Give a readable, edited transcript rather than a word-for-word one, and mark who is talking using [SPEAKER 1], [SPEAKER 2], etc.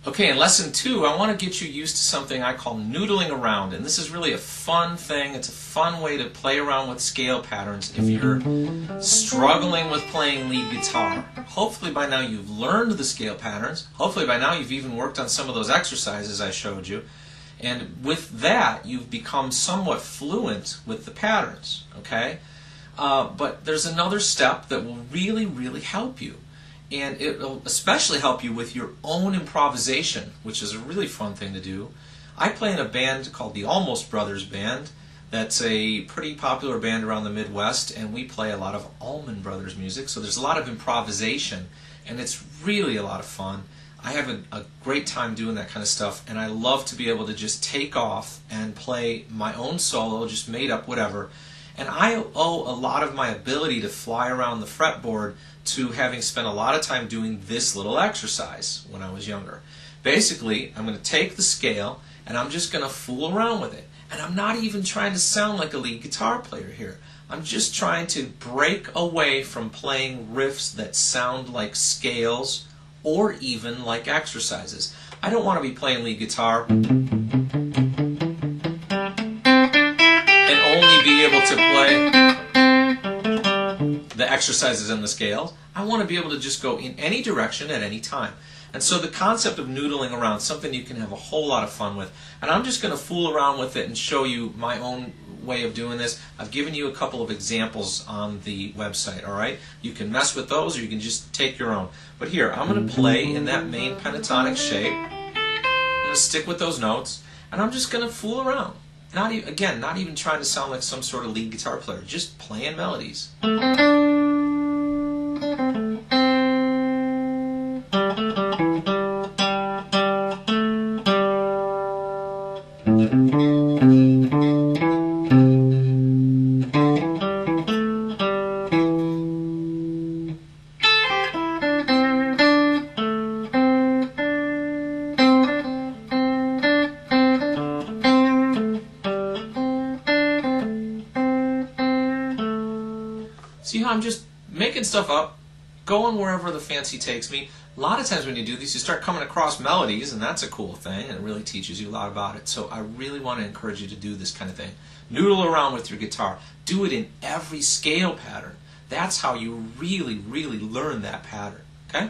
[SPEAKER 1] Okay, in lesson 2, I want to get you used to something I call noodling around, and this is really a fun thing. It's a fun way to play around with scale patterns if you're struggling with playing lead guitar. Hopefully by now you've learned the scale patterns. Hopefully by now you've even worked on some of those exercises I showed you. And with that, you've become somewhat fluent with the patterns, okay? But there's another step that will really help you. And it will especially help you with your own improvisation, which is a really fun thing to do. I play in a band called the Almost Brothers Band. That's a pretty popular band around the Midwest, and we play a lot of Allman Brothers music, so there's a lot of improvisation, and it's really a lot of fun. I have a great time doing that kind of stuff, and I love to be able to just take off and play my own solo, just made up, whatever. And I owe a lot of my ability to fly around the fretboard to having spent a lot of time doing this little exercise when I was younger. Basically, I'm going to take the scale and I'm just going to fool around with it. And I'm not even trying to sound like a lead guitar player here. I'm just trying to break away from playing riffs that sound like scales or even like exercises. I don't want to be playing lead guitar and only be able to play the exercises and the scales. I want to be able to just go in any direction at any time. And so the concept of noodling around, something you can have a whole lot of fun with. And I'm just going to fool around with it and show you my own way of doing this. I've given you a couple of examples on the website, all right? You can mess with those or you can just take your own. But here, I'm going to play in that main pentatonic shape. I'm going to stick with those notes, and I'm just going to fool around. Not even trying to sound like some sort of lead guitar player, just playing melodies. See how I'm just making stuff up, going wherever the fancy takes me. A lot of times when you do these, you start coming across melodies, and that's a cool thing, and it really teaches you a lot about it. So I really want to encourage you to do this kind of thing. Noodle around with your guitar. Do it in every scale pattern. That's how you really learn that pattern. Okay?